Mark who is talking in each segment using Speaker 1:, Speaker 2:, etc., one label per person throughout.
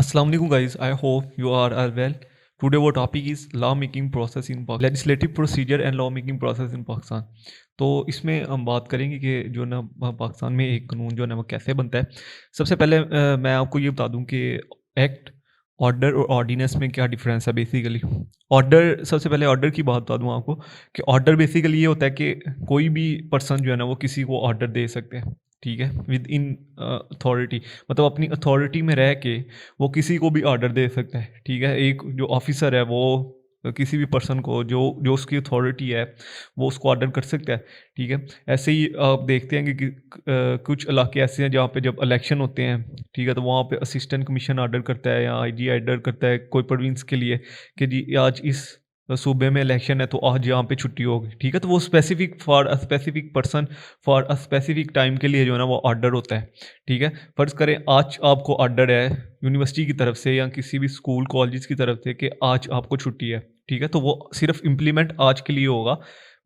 Speaker 1: Assalamu alaikum guys, I hope you are all well. Today our topic is law making process in Pakistan, legislative procedure and law making process in Pakistan. तो इसमें हम बात करेंगे कि जो ना पाकिस्तान में एक कानून जो है ना वो कैसे बनता है। सबसे पहले मैं आपको ये बता दूं कि एक्ट, ऑर्डर और ऑर्डिनेंस में क्या डिफरेंस है बेसिकली। ऑर्डर, सबसे पहले ऑर्डर की बात बता दूं आपको कि ऑर्डर बेसिकली ये होता है कि कोई भी पर्सन जो है ना वो किसी को ऑर्डर दे सकते हैं, ठीक है, विद इन अथॉरिटी, मतलब अपनी अथॉरिटी में रह के वो किसी को भी ऑर्डर दे सकता है, ठीक है। एक जो ऑफिसर है वो किसी भी पर्सन को जो जो उसकी अथॉरिटी है वो उसको ऑर्डर कर सकता है, ठीक है। ऐसे ही आप देखते हैं कि कुछ इलाके ऐसे हैं जहाँ पे जब इलेक्शन होते हैं, ठीक है, तो वहाँ पे असिस्टेंट कमीशन ऑर्डर करता है या आईजी ऑर्डर करता है कोई प्रोविंस के लिए कि जी आज इस सूबे में इलेक्शन है तो आज यहाँ पे छुट्टी होगी, ठीक है। तो वो specific for a specific person for a specific time के लिए जो है ना वो ऑर्डर होता है, ठीक है। फ़र्ज़ करें आज आपको ऑर्डर है यूनिवर्सिटी की तरफ से या किसी भी स्कूल कॉलेज की तरफ से कि आज आपको छुट्टी है, ठीक है। तो वो सिर्फ इम्प्लीमेंट आज के लिए होगा,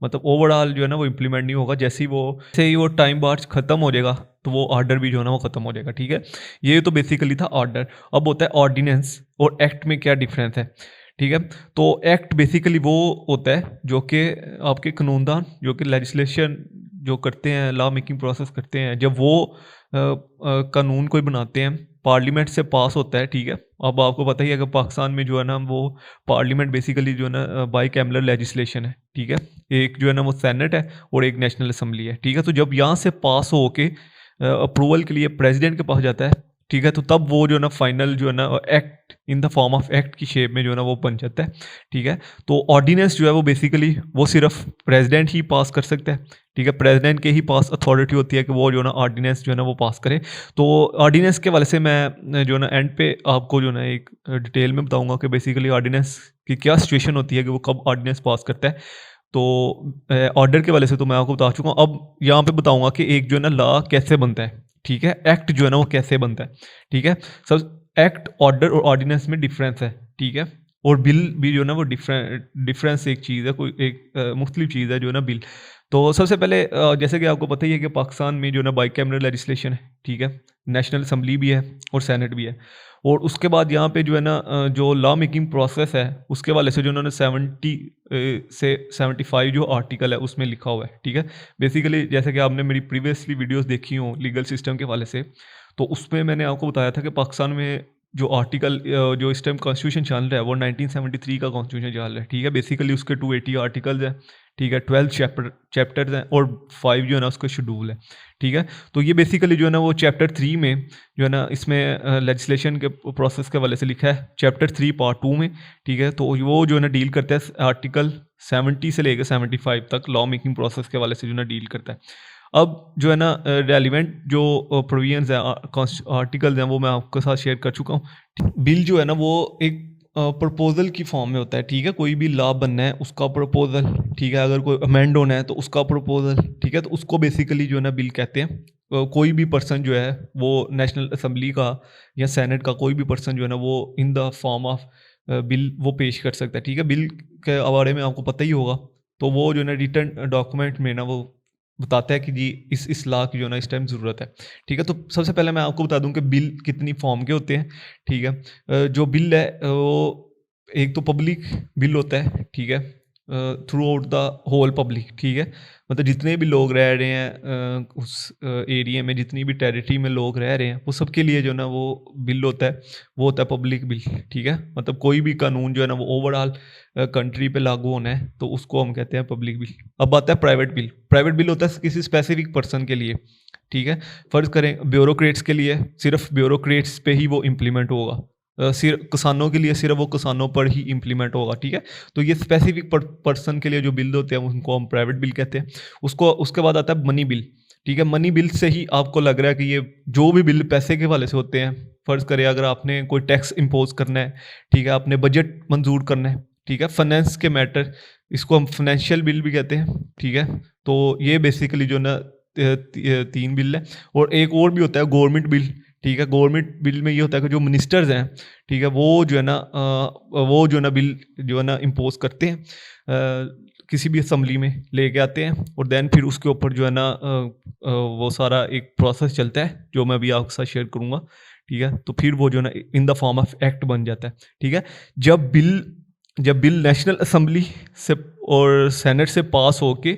Speaker 1: मतलब ओवरऑल जो है ना वो इम्प्लीमेंट नहीं होगा। जैसे ही वो टाइम बार्च ख़त्म हो जाएगा तो वो ऑर्डर भी जो है ना वो ख़त्म हो जाएगा, ठीक है। ये तो बेसिकली था ऑर्डर। अब होता है ऑर्डिनेंस और एक्ट में क्या डिफरेंस है, ठीक है। तो एक्ट बेसिकली वो होता है जो कि आपके कानूनदान जो कि लेजिस्लेशन जो करते हैं, लॉ मेकिंग प्रोसेस करते हैं, जब वो कानून कोई बनाते हैं पार्लियामेंट से पास होता है, ठीक है। अब आपको पता ही है कि पाकिस्तान में जो है ना वो पार्लियामेंट बेसिकली जो है ना बाई कैमरल लेजिस्लेशन है, ठीक है। एक जो है ना वो सेनेट है और एक नेशनल असम्बली है, ठीक है। तो जब यहाँ से पास हो के अप्रूवल के लिए प्रेसिडेंट के पास जाता है, ठीक है, तो तब वो जो है ना फाइनल जो है ना act in the form of act की शेप में जो है ना वो बन जाता है, ठीक है। तो ऑर्डिनेंस जो है वो बेसिकली वो सिर्फ प्रेसिडेंट ही पास कर सकता है, ठीक है। प्रेसिडेंट के ही पास अथॉरिटी होती है कि वो जो है ना ऑर्डिनेंस जो है ना वो पास करे। तो ऑर्डिनेंस के वाले से मैं जो है ना एंड पे आपको जो है ना एक डिटेल में बताऊंगा कि बेसिकली ऑर्डिनेंस की क्या सिचुएशन होती है कि वो कब ऑर्डिनेंस पास करता है। तो ऑर्डर के वाले से तो मैं आपको बता चुका हूँ। अब यहाँ पे बताऊंगा कि एक जो है ना लॉ कैसे बनता है, ठीक है। एक्ट जो है ना वो कैसे बनता है, ठीक है। सब एक्ट, ऑर्डर और ऑर्डिनेंस में डिफरेंस है, ठीक है। और बिल भी जो है ना वो डिफरेंस एक चीज़ है, कोई एक मुख्तलिफ चीज़ है जो है ना बिल। तो सबसे पहले जैसे कि आपको पता ही है कि पाकिस्तान में जो है ना बाई कैमरल लेजिस्लेशन है, ठीक है। नेशनल असम्बली भी है और सेनेट भी है। और उसके बाद यहाँ पे जो है ना जो लॉ मेकिंग प्रोसेस है उसके वाले से जो उन्होंने 75 जो आर्टिकल है उसमें लिखा हुआ है, ठीक है। बेसिकली जैसे कि आपने मेरी प्रीवियसली वीडियोस देखी हो लीगल सिस्टम के वाले से, तो उसमें मैंने आपको बताया था कि पाकिस्तान में जो आर्टिकल जो इस टाइम कॉन्स्टिट्यूशन चल रहा है वो 1973 का कॉन्स्टिट्यूशन चल रहा है, ठीक है। बेसिकली उसके 280 आर्टिकल्स हैं, ठीक है। 12 चैप्टर्स हैं और 5 जो है ना उसका शेड्यूल है, ठीक है। तो ये बेसिकली जो है ना वो चैप्टर 3 में जो है ना इसमें लेजिस्लेशन के प्रोसेस के वाले से लिखा है चैप्टर 3 पार्ट 2 में, ठीक है। तो वो जो है ना डील करता है आर्टिकल 70 से लेकर 75 तक लॉ मेकिंग प्रोसेस के वाले से जो है ना डील करता है। अब जो है ना रेलिवेंट जो प्रोविजंस हैं, आर्टिकल्स हैं, वो मैं आपके साथ शेयर कर चुका हूँ। बिल जो है ना वो एक प्रपोजल की फॉर्म में होता है, ठीक है। कोई भी लॉ बनना है उसका प्रपोजल, ठीक है। अगर कोई अमेंड होना है तो उसका प्रपोजल, ठीक है। तो उसको बेसिकली जो है ना बिल कहते हैं। कोई भी पर्सन जो है वो नेशनल असम्बली का या सेनेट का कोई भी पर्सन जो है ना वो in the form of bill वो पेश कर सकता है, ठीक है। बिल के बारे में आपको पता ही होगा। तो वो जो है ना रिटर्न डॉक्यूमेंट में ना वो बताता है कि जी इस लॉ की जो है ना इस टाइम ज़रूरत है, ठीक है। तो सबसे पहले मैं आपको बता दूं कि बिल कितनी फॉर्म के होते हैं, ठीक है। जो बिल है वो एक तो पब्लिक बिल होता है, ठीक है, throughout the whole public, ठीक है। मतलब जितने भी लोग रह रहे हैं उस एरिया में, जितनी भी टेरिटरी में लोग रह रहे हैं, वो सबके लिए जो है ना वो बिल होता है, वो होता है पब्लिक बिल, ठीक है। मतलब कोई भी कानून जो है ना वो ओवरऑल कंट्री पे लागू होना है तो उसको हम कहते हैं पब्लिक बिल। अब आता है प्राइवेट बिल। प्राइवेट बिल होता है किसी स्पेसिफिक पर्सन के लिए, ठीक है। फर्ज करें ब्यूरोक्रेट्स के लिए, सिर्फ ब्यूरोक्रेट्स पे ही वो इम्प्लीमेंट होगा। सिर्फ किसानों के लिए सिर्फ वो किसानों पर ही इम्प्लीमेंट होगा, ठीक है। तो ये स्पेसिफिक पर्सन के लिए जो बिल होते हैं उनको हम प्राइवेट बिल कहते हैं। उसके बाद आता है मनी बिल, ठीक है। मनी बिल से ही आपको लग रहा है कि ये जो भी बिल पैसे के वाले से होते हैं, फर्ज करें अगर आपने कोई टैक्स इम्पोज करना है, ठीक है, आपने बजट मंजूर करना है, ठीक है, फाइनेंस के मैटर, इसको हम फाइनेंशियल बिल भी कहते हैं, ठीक है। तो ये बेसिकली जो ना 3 बिल है। और एक और भी होता है गवर्नमेंट बिल, ठीक है। गवर्नमेंट बिल में ये होता है कि जो मिनिस्टर्स हैं, ठीक है, वो जो है ना बिल जो है ना इम्पोज करते हैं, किसी भी असम्बली में लेके आते हैं और देन फिर उसके ऊपर जो है ना वो सारा एक प्रोसेस चलता है जो मैं अभी आपके साथ शेयर करूँगा, ठीक है, तो फिर वो जो है ना in the form of act बन जाता है। ठीक है, जब बिल नेशनल असेंबली से और सेनेट से पास होके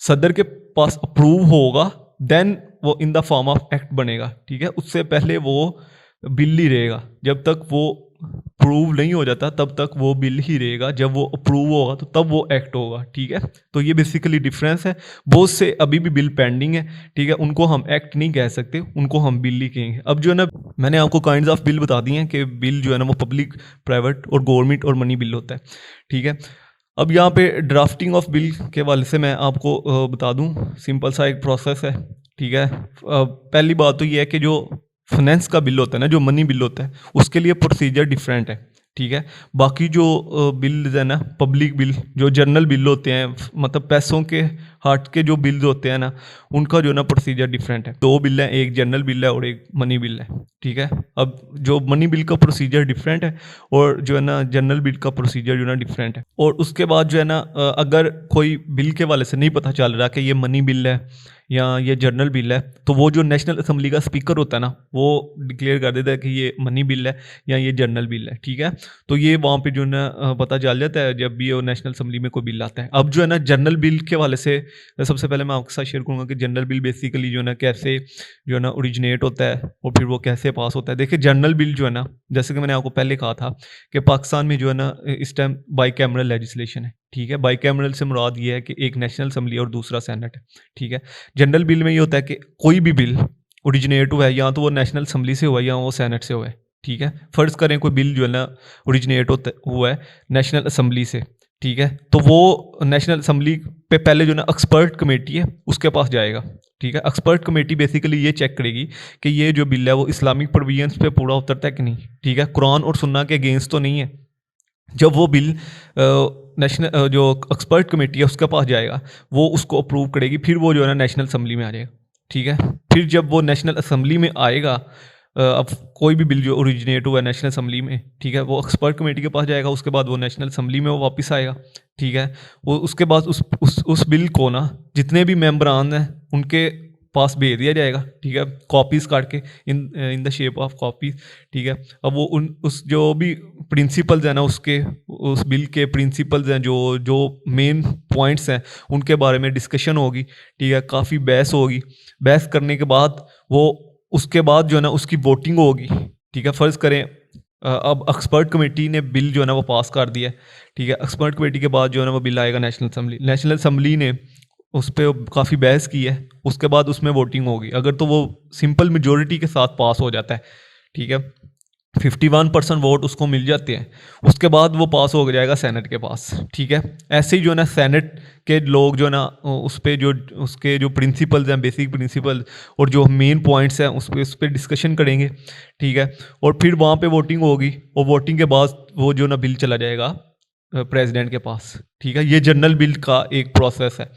Speaker 1: सदर के पास अप्रूव होगा, देन वो in the form of act बनेगा। ठीक है, उससे पहले वो बिल ही रहेगा। जब तक वो अप्रूव नहीं हो जाता तब तक वो बिल ही रहेगा, जब वो अप्रूव होगा तो तब वो एक्ट होगा। ठीक है, तो ये बेसिकली डिफरेंस है। बहुत से अभी भी बिल पेंडिंग है, ठीक है, उनको हम एक्ट नहीं कह सकते, उनको हम बिल ही कहेंगे। अब जो है ना मैंने आपको काइंड्स ऑफ बिल बता दिए हैं कि बिल जो है ना वो पब्लिक, प्राइवेट और गवर्नमेंट और मनी बिल होता है। ठीक है, अब यहाँ पे ड्राफ्टिंग ऑफ बिल के वाले से मैं आपको बता दूँ, सिंपल सा एक प्रोसेस है। ठीक है, पहली बात तो ये है कि जो फाइनेंस का बिल होता है ना, जो मनी बिल होता है, उसके लिए प्रोसीजर डिफरेंट है। ठीक है, बाकी जो बिल है ना, पब्लिक बिल, जो जनरल बिल होते हैं, मतलब पैसों के हाट के जो बिल्स होते हैं ना, उनका जो है ना प्रोसीजर डिफरेंट है। दो बिल है, एक जनरल बिल है और एक मनी बिल है। ठीक है, अब जो मनी बिल का प्रोसीजर डिफरेंट है और जो है ना जनरल बिल का प्रोसीजर जो है ना डिफरेंट है। और उसके बाद जो है ना अगर कोई बिल के वाले से नहीं पता चल रहा कि ये मनी बिल है या ये जनरल बिल है, तो वो जो नेशनल असेंबली का स्पीकर होता है ना, वो डिक्लेयर कर देता है कि ये मनी बिल है या ये जनरल बिल है। ठीक है, तो ये वहाँ पे जो है ना पता चल जाता है जब भी वो नेशनल असेंबली में कोई बिल आता है। अब जो है ना जनरल बिल के वाले से सबसे पहले मैं आपके साथ शेयर करूँगा कि जनरल बिल बेसिकली जो है ना कैसे जो है ना ओरिजिनेट होता है और फिर वो कैसे पास होता है। देखिए, जनरल बिल जो है ना, जैसे कि मैंने आपको पहले कहा था कि पाकिस्तान में जो है ना इस टाइम बाई कैमरल लेजिस्लेशन है। ठीक है, बाई कैमरल से मुराद ये है कि एक नेशनल असेंबली और दूसरा सेनेट है। ठीक है, जनरल बिल में ये होता है कि कोई भी बिल ओरिजिनेट हुआ है या तो वो नेशनल असेंबली से हुआ है या वो सेनेट से हुआ है। ठीक है, फर्ज करें कोई बिल जो है ना ओरिजिनेट हुआ है नेशनल असेंबली से। ठीक है, तो वो नेशनल असेंबली पे पहले जो है ना एक्सपर्ट कमेटी है उसके पास जाएगा। ठीक है, एक्सपर्ट कमेटी बेसिकली ये चेक करेगी कि ये जो बिल है वो इस्लामिक प्रोविजंस पे पूरा उतरता है कि नहीं। ठीक है, कुरान और सुन्ना के अगेंस्ट तो नहीं है। जब वो बिल नेशनल जो एक्सपर्ट कमेटी है उसके पास जाएगा, वो उसको अप्रूव करेगी, फिर वो जो है ना नेशनल असेंबली में आ जाएगा। ठीक है, फिर जब वो नेशनल असेंबली में आएगा, अब कोई भी बिल जो ओरिजिनेट हुआ है नेशनल असेंबली में, ठीक है, वो एक्सपर्ट कमेटी के पास जाएगा, उसके बाद वो नेशनल असेंबली में वो वापस आएगा। ठीक है, वो उसके बाद उस बिल को ना जितने भी मेंबरान हैं उनके पास भेज दिया जाएगा। ठीक है, कॉपीज़ काट के in the shape of copies. ठीक है, अब वो उस जो भी प्रिंसिपल्स हैं ना, उस बिल के प्रिंसिपल्स हैं, जो जो मेन पॉइंट्स हैं, उनके बारे में डिस्कशन होगी। ठीक है, काफ़ी बहस होगी। बहस करने के बाद वो उसके बाद जो है ना उसकी वोटिंग होगी। ठीक है, फ़र्ज़ करें अब एक्सपर्ट कमेटी ने बिल जो है ना वो पास कर दिया है। ठीक है, एक्सपर्ट कमेटी के बाद जो है ना वो बिल आएगा नेशनल असेंबली ने उस पर काफ़ी बहस की है, उसके बाद उसमें वोटिंग होगी। अगर तो वो सिंपल मेजोरिटी के साथ पास हो जाता है, ठीक है, 51% वोट उसको मिल जाते हैं, उसके बाद वो पास हो जाएगा सेनेट के पास। ठीक है, ऐसे ही जो है ना सेनेट के लोग जो है ना उस पर जो उसके जो प्रिंसिपल्स हैं, बेसिक प्रिंसिपल और जो मेन पॉइंट्स हैं उस पर डिस्कशन करेंगे। ठीक है, और फिर वहाँ पे वोटिंग होगी और वोटिंग के बाद वो जो ना बिल चला जाएगा प्रेसिडेंट के पास। ठीक है, ये जनरल बिल का एक प्रोसेस है।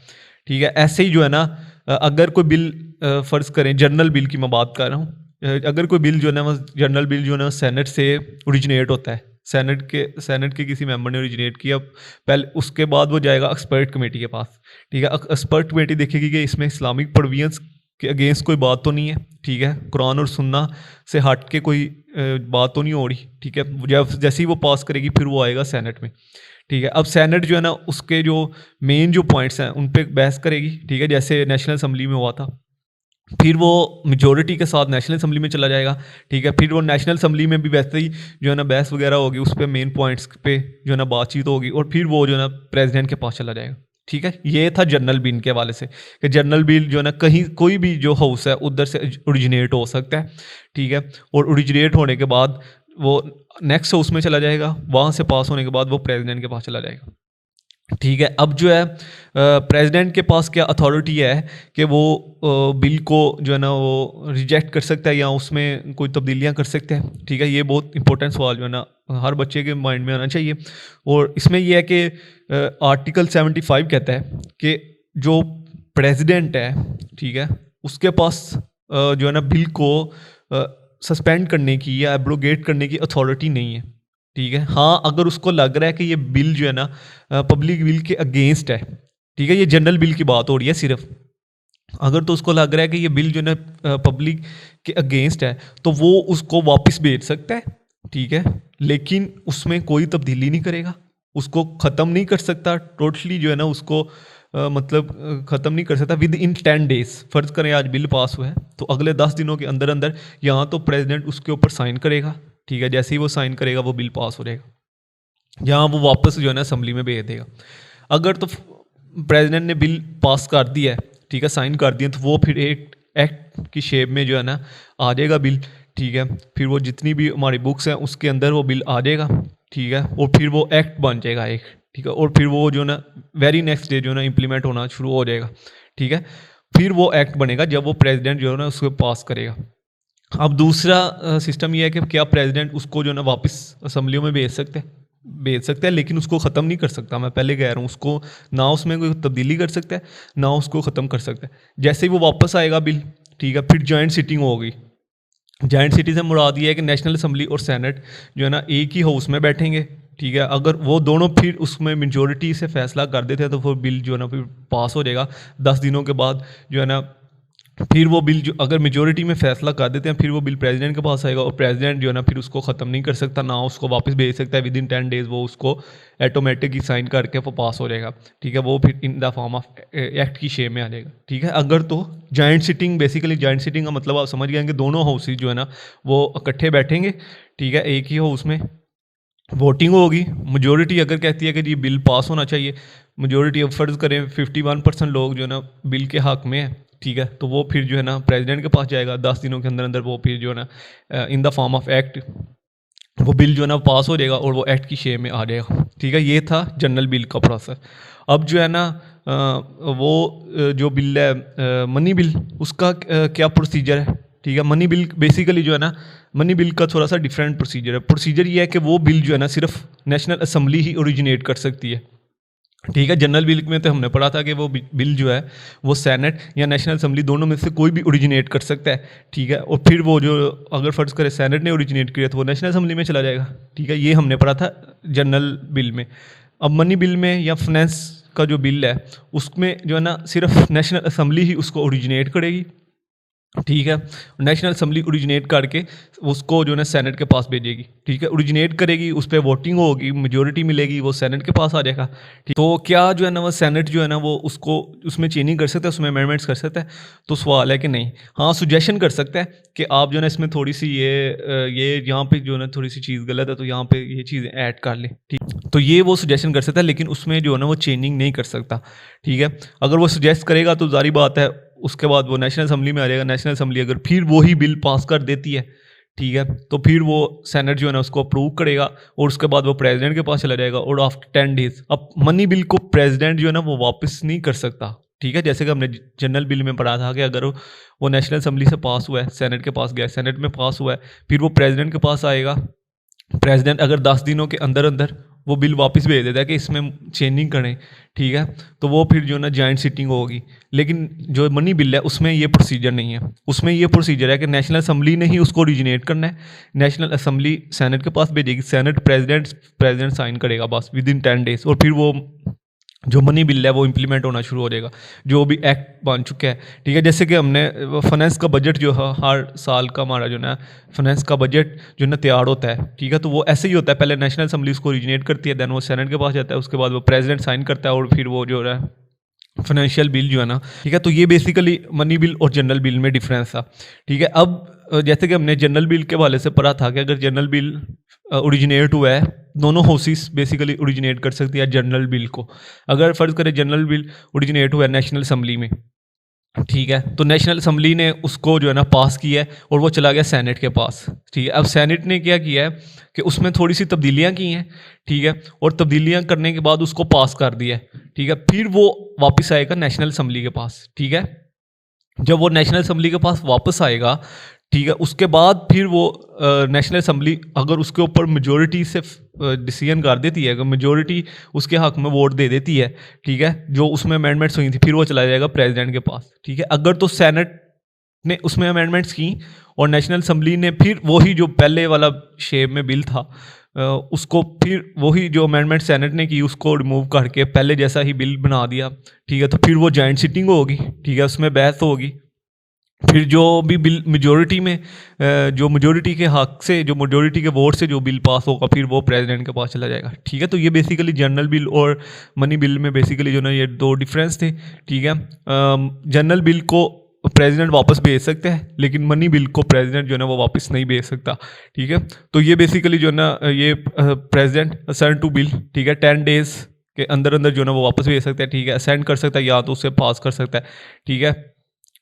Speaker 1: ठीक है, ऐसे ही जो है ना अगर कोई बिल फ़र्ज़ करें, जनरल बिल की मैं बात कर रहा हूँ, अगर कोई बिल जो है ना जनरल बिल जो है ना सेनेट से ओरिजिनेट होता है, सेनेट के किसी मेंबर ने ओरिजिनेट किया, पहले उसके बाद वो जाएगा एक्सपर्ट कमेटी के पास। ठीक है, एक्सपर्ट कमेटी देखेगी कि इसमें इस्लामिक प्रोविजंस के अगेंस्ट कोई बात तो नहीं है। ठीक है, कुरान और सुन्ना से हट के कोई बात तो नहीं हो रही। ठीक है, जब जैसे ही वो पास करेगी फिर वो आएगा सेनेट में। ठीक है, अब सेनेट जो है ना उसके जो मेन जो पॉइंट्स हैं उन पे बहस करेगी। ठीक है, जैसे नेशनल असेंबली में हुआ था, फिर वो मेजोरिटी के साथ नेशनल असेंबली में चला जाएगा। ठीक है, फिर वो नेशनल असेंबली में भी वैसे ही जो है ना बहस वगैरह होगी, उस पर मेन पॉइंट्स पे जो है ना बातचीत होगी और फिर वो जो है ना प्रेसिडेंट के पास चला जाएगा। ठीक है, ये था जनरल बिल के हवाले से कि जनरल बिल जो है ना कहीं कोई भी जो हाउस है उधर से ओरिजिनेट हो सकता है। ठीक है, और ओरिजिनेट होने के बाद वो नेक्स्ट हाउस में चला जाएगा, वहाँ से पास होने के बाद वो प्रेसिडेंट के पास चला जाएगा। ठीक है, अब जो है प्रेसिडेंट के पास क्या अथॉरिटी है कि वो बिल को जो है ना वो रिजेक्ट कर सकता है या उसमें कोई तब्दीलियां कर सकते हैं। ठीक है, ये बहुत इंपॉर्टेंट सवाल जो है ना हर बच्चे के माइंड में आना चाहिए। और इसमें ये है कि आर्टिकल 75 कहता है कि जो प्रेसिडेंट है, ठीक है, उसके पास जो है ना बिल को सस्पेंड करने की या एब्रोगेट करने की अथॉरिटी नहीं है। ठीक है, हाँ, अगर उसको लग रहा है कि ये बिल जो है ना पब्लिक बिल के अगेंस्ट है, ठीक है, ये जनरल बिल की बात हो रही है सिर्फ, अगर तो उसको लग रहा है कि ये बिल जो है ना पब्लिक के अगेंस्ट है, तो वो उसको वापस भेज सकता है, ठीक है, लेकिन उसमें कोई तब्दीली नहीं करेगा, उसको ख़त्म नहीं कर सकता टोटली जो है ना उसको मतलब ख़त्म नहीं कर सकता विद इन 10 डेज। फ़र्ज़ करें आज बिल पास हुआ है तो अगले 10 दिनों के अंदर अंदर यहाँ तो प्रेसिडेंट उसके ऊपर साइन करेगा, ठीक है, जैसे ही वो साइन करेगा वो बिल पास हो जाएगा, यहाँ वो वापस जो है ना असम्बली में भेज देगा। अगर तो प्रेसिडेंट ने बिल पास कर दिया है, ठीक है, साइन कर दिया, तो वो फिर एक एक्ट की शेप में जो है ना आ जाएगा बिल, ठीक है, फिर वो जितनी भी हमारी बुक्स हैं उसके अंदर वो बिल आ जाएगा, ठीक है, और फिर वो एक्ट बन जाएगा एक, ठीक है, और फिर वो जो ना वेरी नेक्स्ट डे जो है ना इम्प्लीमेंट होना शुरू हो जाएगा, ठीक है, फिर वो एक्ट बनेगा जब वो प्रेसिडेंट जो है ना उसको पास करेगा। अब दूसरा सिस्टम ये है कि क्या प्रेसिडेंट उसको जो है ना वापस असम्बलियों में भेज सकता है, लेकिन उसको ख़त्म नहीं कर सकता। मैं पहले कह रहा हूँ उसको ना उसमें कोई तब्दीली कर सकता है ना उसको ख़त्म कर सकता है। जैसे ही वो वापस आएगा बिल, ठीक है, फिर जॉइंट सिटिंग होगी। जॉइंट सिटी से मुराद ये है कि नेशनल असम्बली और सेनेट जो है ना एक ही हाउस में बैठेंगे, ठीक है, अगर वो दोनों फिर उसमें मेजोरिटी से फैसला कर देते हैं तो वो बिल जो है ना फिर पास हो जाएगा 10 दिनों के बाद जो है ना। फिर वो बिल जो अगर मेजोरिटी में फैसला कर देते हैं फिर वो बिल प्रेसिडेंट के पास आएगा, और प्रेसिडेंट जो है ना फिर उसको ख़त्म नहीं कर सकता ना उसको वापस भेज सकता है, विद इन 10 डेज़ वो उसको ऑटोमेटिक ही साइन करके वो पास हो जाएगा, ठीक है, वो फिर in the form of act की शेप में आ जाएगा, ठीक है। अगर तो joint sitting, basically joint sitting का मतलब आप समझ गए कि दोनों हाउसेज जो है ना वो इकट्ठे बैठेंगे, ठीक है, एक ही हाउस में वोटिंग होगी। मेजोरिटी अगर कहती है कि जी बिल पास होना चाहिए, मेजोरिटी अब फ़र्ज़ करें 51% लोग जो है ना बिल के हक़ में है, ठीक है, तो वो फिर जो है ना प्रेसिडेंट के पास जाएगा 10 दिनों के अंदर अंदर, वो फिर जो है ना in the form of act वो बिल जो है ना पास हो जाएगा और वो एक्ट की शेप में आ जाएगा, ठीक है। ये था जनरल बिल का प्रोसेस। अब जो है ना जो बिल है मनी बिल, उसका क्या प्रोसीजर है, ठीक है। मनी बिल बेसिकली जो है ना, मनी बिल का थोड़ा सा डिफरेंट प्रोसीजर है। प्रोसीजर ये है कि वो बिल जो है ना सिर्फ नेशनल असम्बली ही ओरिजिनेट कर सकती है, ठीक है। जनरल बिल में तो हमने पढ़ा था कि वो बिल जो है वो सेनेट या नेशनल असम्बली दोनों में से कोई भी ओरिजिनेट कर सकता है, ठीक है, और फिर वो जो अगर फ़र्ज़ करें सेनेट ने ओरिजिनेट किया तो वो नेशनल असम्बली में चला जाएगा, ठीक है। ये हमने पढ़ा था जनरल बिल में। अब मनी बिल में या फाइनेंस का जो बिल है उसमें जो है ना सिर्फ नेशनल असम्बली ही उसको ओरिजिनेट करेगी, ठीक है। नेशनल असम्बली ओरिजिनेट करके उसको जो है ना सेनेट के पास भेजेगी, ठीक है, ओरिजिनेट करेगी, उस पर वोटिंग होगी, मेजोरिटी मिलेगी, वो सेनेट के पास आ जाएगा, ठीक। तो क्या जो है ना वो सेनेट जो है ना वो उसको उसमें चेंजिंग कर सकता है, उसमें अमेंडमेंट्स कर सकता है? तो सवाल है कि नहीं। हाँ, सुजेशन कर सकता है कि आप जो है ना इसमें थोड़ी सी ये यहाँ पे जो है ना थोड़ी सी चीज़ गलत है तो यहाँ पे ये चीज़ें ऐड कर लें, ठीक। तो ये वो सुजेशन कर सकता है, लेकिन उसमें जो है ना वो चेंजिंग नहीं कर सकता, ठीक है। अगर वो सुजेस्ट करेगा तो जारी बात है उसके बाद वो नेशनल असम्बली में आ जाएगा। नेशनल असम्बली अगर फिर वही बिल पास कर देती है, ठीक है, तो फिर वो सेनेट जो है ना उसको अप्रूव करेगा और उसके बाद वो प्रेसिडेंट के पास चला जाएगा, और आफ्टर 10 डेज अब मनी बिल को प्रेसिडेंट जो है ना वो वापस नहीं कर सकता, ठीक है। जैसे कि हमने जनरल बिल में पढ़ा था कि अगर वो नेशनल असम्बली से पास हुआ है, सेनेट के पास गया, सेनेट में पास हुआ है, फिर वो प्रेसिडेंट के पास आएगा, प्रेसिडेंट अगर 10 दिनों के अंदर अंदर वो बिल वापस भेज देता है कि इसमें चेंजिंग करें, ठीक है, तो वो फिर जो है ना जॉइंट सिटिंग होगी। लेकिन जो मनी बिल है उसमें ये प्रोसीजर नहीं है। उसमें ये प्रोसीजर है कि नेशनल असम्बली ने ही उसको ओरिजिनेट करना है, नेशनल असम्बली सेनेट के पास भेजेगी, सेनेट प्रेसिडेंट साइन करेगा बस विद इन 10 डेज, और फिर वो जो मनी बिल है वो इम्प्लीमेंट होना शुरू हो जाएगा, जो भी एक्ट बन चुका है, ठीक है। जैसे कि हमने फाइनेंस का बजट जो है हर साल का हमारा जो ना फाइनेंस का बजट जो ना तैयार होता है, ठीक है, तो वो ऐसे ही होता है, पहले नेशनल असम्बली उसको ओरिजिनेट करती है, देन वो सेनेट के पास जाता है, उसके बाद वो प्रेसिडेंट साइन करता है, और फिर वो जो है फाइनेंशियल बिल जो है ना, ठीक है। तो ये बेसिकली मनी बिल और जनरल बिल में डिफरेंस था, ठीक है। अब जैसे कि हमने जनरल बिल के हवाले से पढ़ा था कि अगर जनरल बिल ओरिजिनेट हुआ है, दोनों हाउसेस बेसिकली ओरिजिनेट कर सकती है जनरल बिल को। अगर फ़र्ज़ करें जनरल बिल ओरिजिनेट हुआ है नेशनल असम्बली में, ठीक है, तो नेशनल असम्बली ने उसको जो है ना पास किया है और वो चला गया सेनेट के पास, ठीक है। अब सेनेट ने क्या किया है कि उसमें थोड़ी सी तब्दीलियाँ की हैं, ठीक है, और तब्दीलियाँ करने के बाद उसको पास कर दिया है, ठीक है। फिर वो वापस आएगा नेशनल असम्बली के पास, ठीक है। जब वो नेशनल असम्बली के पास वापस आएगा, ठीक है, उसके बाद फिर वो नेशनल असम्बली अगर उसके ऊपर मेजोरिटी से डिसीजन कर देती है, अगर मेजोरिटी उसके हक में वोट दे देती है, ठीक है, जो उसमें अमेंडमेंट्स हुई थी, फिर वो चला जाएगा प्रेसिडेंट के पास, ठीक है। अगर तो सेनेट ने उसमें अमेंडमेंट्स की और नेशनल असम्बली ने फिर वही जो पहले वाला शेप में बिल था उसको फिर वही जो अमेंडमेंट सेनेट ने की उसको रिमूव करके पहले जैसा ही बिल बना दिया, ठीक है। तो फिर वो जॉइंट सिटिंग होगी, ठीक है, उसमें बहस होगी। फिर जो भी बिल मेजोरिटी में जो मेजोरिटी के हक से, जो मेजोरिटी के वोट से जो बिल पास होगा, फिर वो प्रेसिडेंट के पास चला जाएगा, ठीक है। तो ये बेसिकली जनरल बिल और मनी बिल में बेसिकली जो ना ये दो डिफरेंस थे, ठीक है। जनरल बिल को प्रेसिडेंट वापस भेज सकते हैं, लेकिन मनी बिल को प्रेसिडेंट जो है ना वो वापस नहीं भेज सकता, ठीक है। तो ये बेसिकली जो है ना ये प्रेसिडेंट असेंट टू बिल, ठीक है, 10 डेज के अंदर अंदर जो है ना वो वापस भेज सकता है, ठीक है, असेंट कर सकता है या तो उसे पास कर सकता है, ठीक है।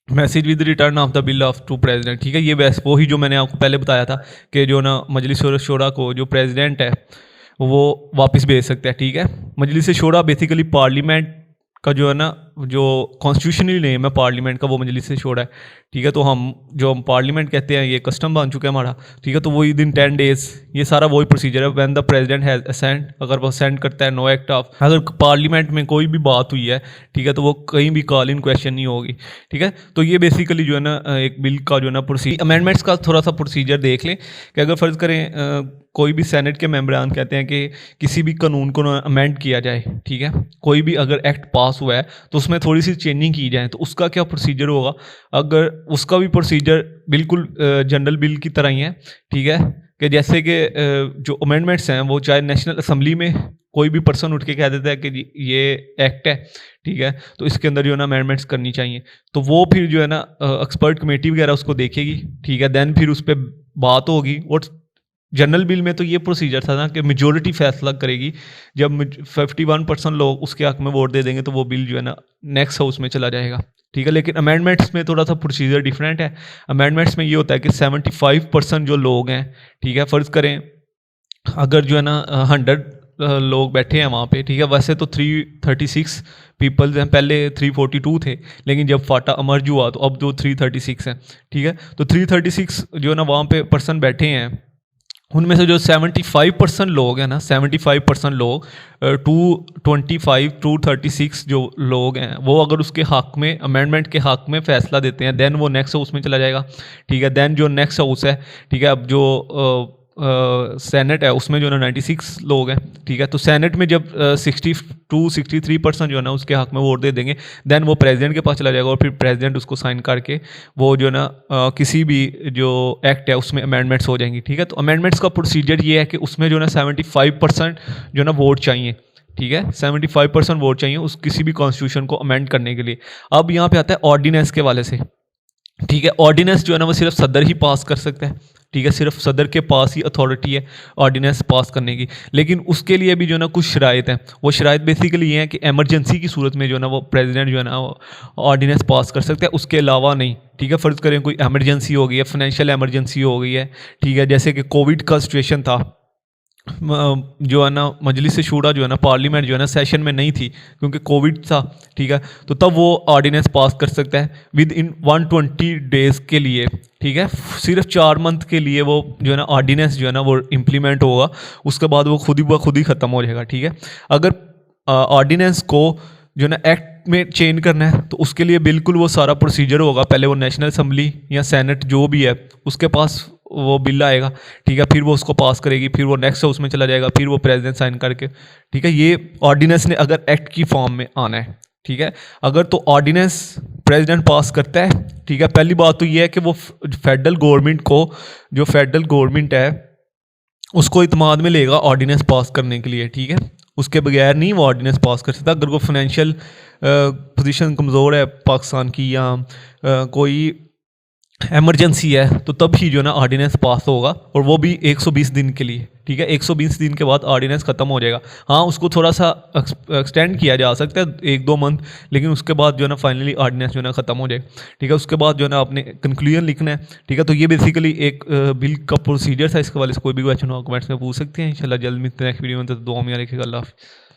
Speaker 1: Message with return of the bill of to president, ठीक है। ये वैसे वही जो मैंने आपको पहले बताया था कि जो ना मजलिस शूरा को जो प्रेसिडेंट है वो वापस भेज सकते हैं, ठीक है। मजलिस शूरा बेसिकली पार्लियामेंट का जो है ना जो कॉन्स्टिट्यूशनली नेम है पार्लियामेंट का, वो मजलिस शूरा है, ठीक है। तो हम पार्लियामेंट कहते हैं, ये कस्टम बन चुका है हमारा, ठीक है। तो वही दिन 10 डेज, ये सारा वही प्रोसीजर है। When the president has assent, अगर वो असेंट करता है, नो एक्ट ऑफ, अगर पार्लियामेंट में कोई भी बात हुई है, ठीक है, तो वो कहीं भी कॉल इन क्वेश्चन नहीं होगी, ठीक है। तो ये बेसिकली जो है ना एक बिल का जो है ना प्रोसीजर, अमेंडमेंट्स का थोड़ा सा प्रोसीजर देख लें कि अगर फ़र्ज़ करें कोई भी सेनेट के मेंबरान कहते हैं कि किसी भी कानून को अमेंड किया जाए, ठीक है, कोई भी अगर एक्ट पास हुआ है तो उसमें थोड़ी सी चेंजिंग की जाए, तो उसका क्या प्रोसीजर होगा। अगर उसका भी प्रोसीजर बिल्कुल जनरल बिल की तरह ही है, ठीक है, कि जैसे कि जो अमेंडमेंट्स हैं वो चाहे नेशनल असम्बली में कोई भी पर्सन उठ के कह देता है कि ये एक्ट है, ठीक है, तो इसके अंदर जो है ना अमेंडमेंट्स करनी चाहिए, तो वो फिर जो है ना एक्सपर्ट कमेटी वगैरह उसको देखेगी, ठीक है। देन फिर उस पर बात होगी। और जनरल बिल में तो ये प्रोसीजर था ना कि मेजोरिटी फैसला करेगी, जब 51% लोग उसके हक में वोट दे देंगे तो वो बिल जो है ना नेक्स्ट हाउस में चला जाएगा, ठीक है। लेकिन अमेंडमेंट्स में थोड़ा सा प्रोसीजर डिफरेंट है। अमेंडमेंट्स में ये होता है कि 75% जो लोग हैं, ठीक है, फ़र्ज़ करें अगर जो है ना 100 लोग बैठे हैं वहाँ पे, ठीक है, वैसे तो 336 पीपल्स हैं, पहले 342 थे, लेकिन जब फाटा अमर्ज हुआ तो अब जो 336 हैं, ठीक है। तो 336 जो है ना वहाँ पे पर्सन बैठे हैं, उनमें से जो 75% लोग हैं ना, 75% लोग 225 236 जो लोग हैं वो अगर उसके हक में, अमेंडमेंट के हक में फैसला देते हैं, देन वो नेक्स्ट हाउस में चला जाएगा, ठीक है। देन जो नेक्स्ट हाउस है, ठीक है, अब जो सेनेट है उसमें जो ना 96 लोग हैं, ठीक है। तो सेनेट में जब 63% जो है ना उसके हक में वोट दे देंगे, देन वो प्रेसिडेंट के पास चला जाएगा और फिर प्रेसिडेंट उसको साइन करके वो जो ना किसी भी जो एक्ट है उसमें अमेंडमेंट्स हो जाएंगी, ठीक है। तो अमेंडमेंट्स का प्रोसीजर ये है कि उसमें जो ना 75% जो ना वोट चाहिए, ठीक है, 75% वोट चाहिए उस किसी भी कॉन्स्टिट्यूशन को अमेंड करने के लिए। अब यहाँ पे आता है ऑर्डिनेंस के वाले से, ठीक है। ऑर्डिनेंस जो है ना वो सिर्फ सदर ही पास कर सकता है, ठीक है, सिर्फ सदर के पास ही अथॉरिटी है ऑर्डिनेंस पास करने की। लेकिन उसके लिए भी जो है ना कुछ शराइत हैं। वो शराइत बेसिकली ये है कि एमरजेंसी की सूरत में जो है ना वो प्रेसिडेंट जो है ना ऑर्डिनेंस पास कर सकता है, उसके अलावा नहीं, ठीक है। फ़र्ज़ करें कोई एमरजेंसी हो गई है, फाइनेंशियल एमरजेंसी हो गई है, ठीक है, जैसे कि कोविड का सिचुएशन था, जो है ना मजलिस शूरा जो है ना पार्लियामेंट जो है ना सेशन में नहीं थी क्योंकि कोविड था, ठीक है। तो तब वो ऑर्डिनेंस पास कर सकता है विद इन 120 डेज़ के लिए, ठीक है। सिर्फ 4 मंथ के लिए वो जो है ना ऑर्डिनेंस जो है ना वो इम्प्लीमेंट होगा, उसके बाद वो खुद ही ख़त्म हो जाएगा, ठीक है। अगर ऑर्डिनेंस को जो है ना एक्ट में चेंज करना है तो उसके लिए बिल्कुल वो सारा प्रोसीजर होगा। पहले वो नेशनल असम्बली या सेनेट जो भी है उसके पास वो बिल आएगा, ठीक है, फिर वो उसको पास करेगी, फिर वो नेक्स्ट हाउस में चला जाएगा, फिर वो प्रेसिडेंट साइन करके, ठीक है। ये ऑर्डिनेंस ने अगर एक्ट की फॉर्म में आना है, ठीक है। अगर तो ऑर्डिनेंस प्रेसिडेंट पास करता है, ठीक है, पहली बात तो ये है कि वो फेडरल गवर्नमेंट को, जो फेडरल गवर्नमेंट है उसको इत्माद में लेगा ऑर्डिनेंस पास करने के लिए, ठीक है। उसके बगैर नहीं वो ऑर्डिनेंस पास कर सकता। अगर वो फाइनेंशियल पोजीशन कमज़ोर है पाकिस्तान की या कोई एमरजेंसी है तो तब ही जो है ना ऑर्डिनेंस पास होगा, और वो भी 120 दिन के लिए, ठीक है। 120 दिन के बाद ऑर्डिनेंस ख़त्म हो जाएगा। हाँ, उसको थोड़ा सा एक्सटेंड किया जा सकता है 1-2 मंथ, लेकिन उसके बाद जो है ना फाइनली ऑर्डिनेंस जो है ना ख़त्म हो जाएगा, ठीक है। उसके बाद जो है ना आपने कंक्लूजन लिखना है, ठीक है। तो ये बेसिकली एक बिल का प्रोसीजर था। इसके वाले से कोई भी क्वेश्चन हो कमेंट्स में पूछ सकते हैं। इंशाल्लाह जल्द मिलते हैं नेक्स्ट वीडियो में। तो दुआ में रखिएगा। अल्लाह हाफ़िज़।